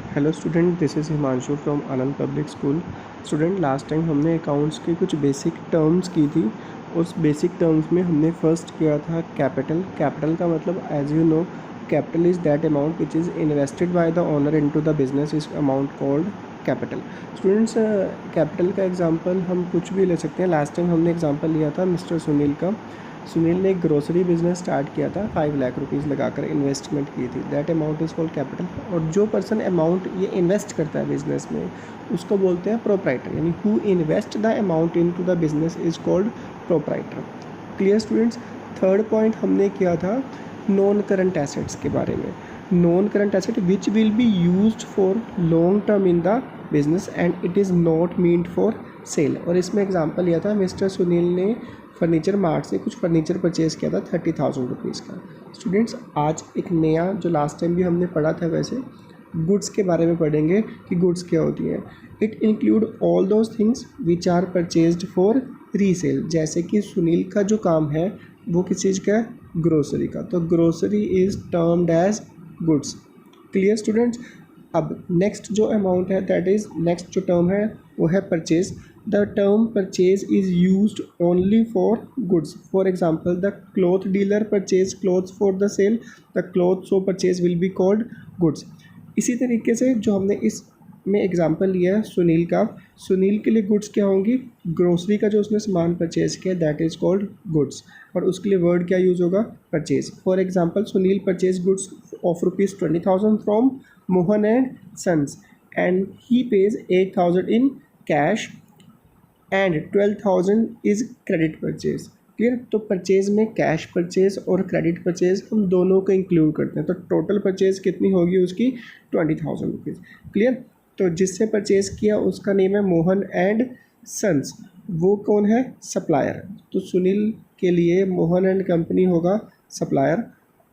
Hello student, this is Himanshu from Anand public school. Student, last time हमने accounts की कुछ basic terms की थी। उस बेसिक टर्म्स में हमने फर्स्ट किया था कैपिटल। कैपिटल का मतलब as you know, capital is that amount which is invested by the owner into the business is amount called capital. Students, capital का एग्जांपल हम कुछ भी ले सकते हैं। लास्ट टाइम हमने एग्जांपल लिया था मिस्टर सुनील का। सुनील ने एक ग्रोसरी बिजनेस स्टार्ट किया था, 5 लाख रुपीज़ लगाकर इन्वेस्टमेंट की थी। That amount is called capital. और जो पर्सन अमाउंट ये इन्वेस्ट करता है बिजनेस में, उसको बोलते हैं प्रोप्राइटर, यानी who invest the amount into the business is called proprietor. Clear students? Third point हमने किया था नॉन करंट एसेट्स के बारे में। Non current asset which will be used for long term in the business and it is not meant for sale. और इसमें example लिया था मिस्टर सुनील ने फर्नीचर मार्ट से कुछ फर्नीचर परचेज़ किया था 30,000 रुपीज़ का। स्टूडेंट्स, आज एक नया, जो लास्ट टाइम भी हमने पढ़ा था वैसे, गुड्स के बारे में पढ़ेंगे कि गुड्स क्या होती हैं। It include all those things which are purchased for resale. जैसे कि सुनील का जो काम है वो किस चीज़ का है? ग्रोसरी का। तो grocery is termed as goods. Clear students? अब नेक्स्ट जो अमाउंट है, दैट इज़ नेक्स्ट जो टर्म है वो है purchase. The term purchase is used only for goods. For example, the cloth dealer purchase clothes for the sale, the cloth so purchase will be called goods. इसी तरीके से जो हमने इस में एग्जाम्पल लिया है सुनील का, सुनील के लिए गुड्स क्या होंगी? ग्रोसरी का जो उसने सामान परचेज किया दैट इज़ कॉल्ड गुड्स। और उसके लिए वर्ड क्या यूज़ होगा? Purchase. For example, Sunil purchase goods of ₹20,000 from Mohan and sons and he pays 8,000 in cash and 12,000 is credit purchase. Clear? तो परचेज में कैश परचेज और क्रेडिट परचेज हम दोनों को इंक्लूड करते हैं। तो टोटल परचेज कितनी होगी उसकी? 20,000 रुपीज़। क्लियर? तो जिससे परचेज किया उसका नेम है मोहन एंड सन्स। वो कौन है? सप्लायर। तो सुनील के लिए मोहन एंड कंपनी होगा सप्लायर।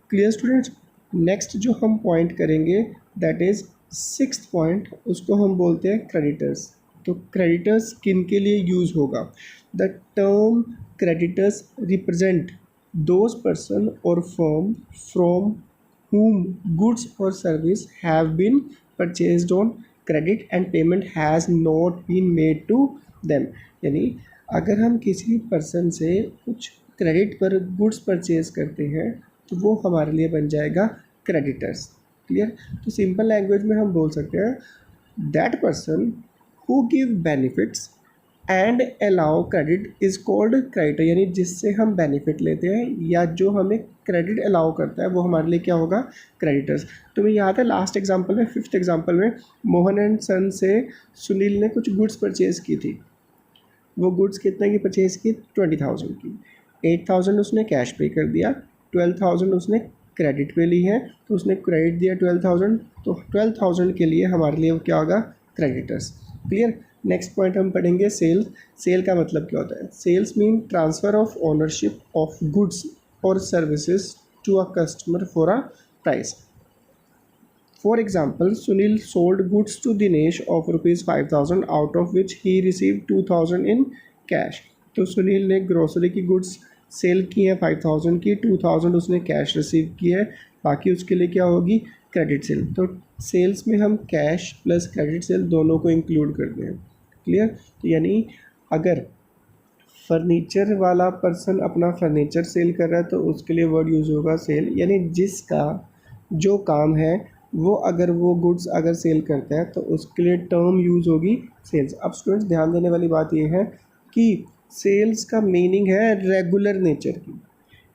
Clear students? नेक्स्ट जो हम पॉइंट करेंगे दैट इज़ सिक्स्थ पॉइंट, उसको हम बोलते हैं क्रेडिटर्स। तो क्रेडिटर्स किन के लिए यूज़ होगा? The term creditors represent those person और firm from whom goods or service have been purchased on credit and payment has not been made to them। यानी अगर हम किसी पर्सन से कुछ क्रेडिट पर गुड्स परचेज करते हैं तो वो हमारे लिए बन जाएगा क्रेडिटर्स। क्लियर? तो सिंपल लैंग्वेज में हम बोल सकते हैं that person who give benefits and allow credit is called creditor. यानी जिससे हम बेनिफिट लेते हैं या जो हमें क्रेडिट अलाउ करता है वो हमारे लिए क्या होगा? क्रेडिटर्स। तो मैं याद है लास्ट एग्जांपल में, फिफ्थ एग्जांपल में, मोहन एंड सन से सुनील ने कुछ गुड्स परचेज़ की थी। वो गुड्स कितने की परचेज़ की? 20,000 की। 8,000 उसने कैश पे कर दिया, 12,000 उसने क्रेडिट पे ली है, तो उसने क्रेडिट दिया 12,000। तो 12,000 के लिए हमारे लिए क्या होगा? क्रेडिटर्स। क्लियर? नेक्स्ट पॉइंट हम पढ़ेंगे सेल। सेल का मतलब क्या होता है? Sales mean transfer of ownership of goods और services to a customer for a price. For example, Sunil sold goods to Dinesh of ₹5,000 out of which he received 2,000 in cash। तो सुनील ने grocery की goods sale की हैं 5,000 की, 2,000 उसने cash receive की है, बाकी उसके लिए क्या होगी? Credit sale. तो सेल्स में हम कैश प्लस क्रेडिट सेल दोनों को इंक्लूड करते हैं। क्लियर? तो यानी अगर फर्नीचर वाला पर्सन अपना फर्नीचर सेल कर रहा है तो उसके लिए वर्ड यूज़ होगा सेल। यानी जिसका जो काम है वो अगर वो गुड्स अगर सेल करता है तो उसके लिए टर्म यूज़ होगी सेल्स। अब स्टूडेंट्स, ध्यान देने वाली बात ये है कि सेल्स का मीनिंग है रेगुलर नेचर की।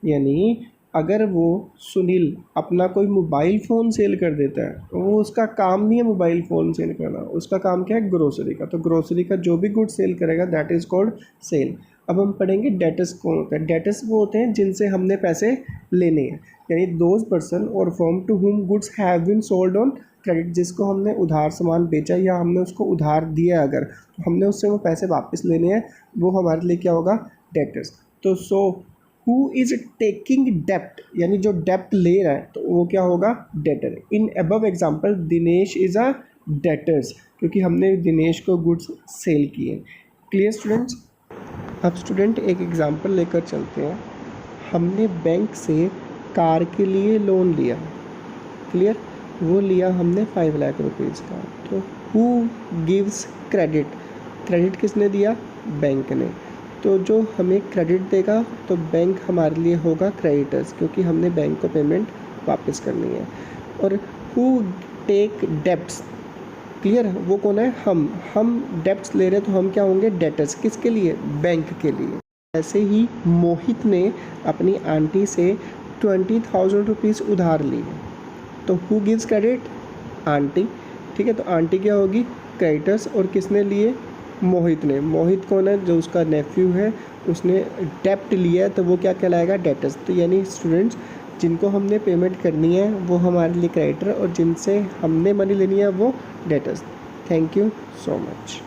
यानी अगर वो सुनील अपना कोई मोबाइल फ़ोन सेल कर देता है, वो उसका काम नहीं है मोबाइल फ़ोन सेल करना, उसका काम क्या है? ग्रोसरी का। तो ग्रोसरी का जो भी गुड सेल करेगा दैट इज़ कॉल्ड सेल। अब हम पढ़ेंगे डेटर्स कौन होता है। डेटर्स वो होते हैं जिनसे हमने पैसे लेने हैं, यानी दोज पर्सन और firm to whom goods have been sold on credit. जिसको हमने उधार सामान बेचा या हमने उसको उधार दिया, अगर तो हमने उससे वो पैसे वापस लेने हैं, वो हमारे लिए क्या होगा? डेटर्स। तो सो हु इज़ टेकिंग डेप्ट, यानी जो डेप्ट ले रहा है तो वो क्या होगा? Debtor. In above example Dinesh is a debtors, क्योंकि हमने दिनेश को गुड्स सेल किए। Clear students? अब स्टूडेंट एक एग्जाम्पल लेकर चलते हैं। हमने बैंक से कार के लिए लोन लिया। क्लियर? वो लिया हमने 5 लाख रुपीज़ का। तो हु गिव्स क्रेडिट, क्रेडिट किसने दिया? बैंक ने। तो जो हमें क्रेडिट देगा तो बैंक हमारे लिए होगा क्रेडिटर्स, क्योंकि हमने बैंक को पेमेंट वापस करनी है। और हु टेक डेब्ट्स, क्लियर, वो कौन है? हम डेब्ट्स ले रहे हैं तो हम क्या होंगे? डेटर्स। किसके लिए? बैंक के लिए। ऐसे ही मोहित ने अपनी आंटी से 20,000 रुपीज़ उधार लिए। तो हु गिव्स क्रेडिट? आंटी। ठीक है, तो आंटी क्या होगी? क्रेडिटर्स। और किसने लिए? मोहित ने। मोहित कौन है? जो उसका नेफ्यू है, उसने डेप्ट लिया है, तो वो क्या कहलाएगा? डेटर्स। तो यानी स्टूडेंट्स, जिनको हमने पेमेंट करनी है वो हमारे लिए क्रेडिटर, और जिनसे हमने मनी लेनी है वो debtors. Thank you so much.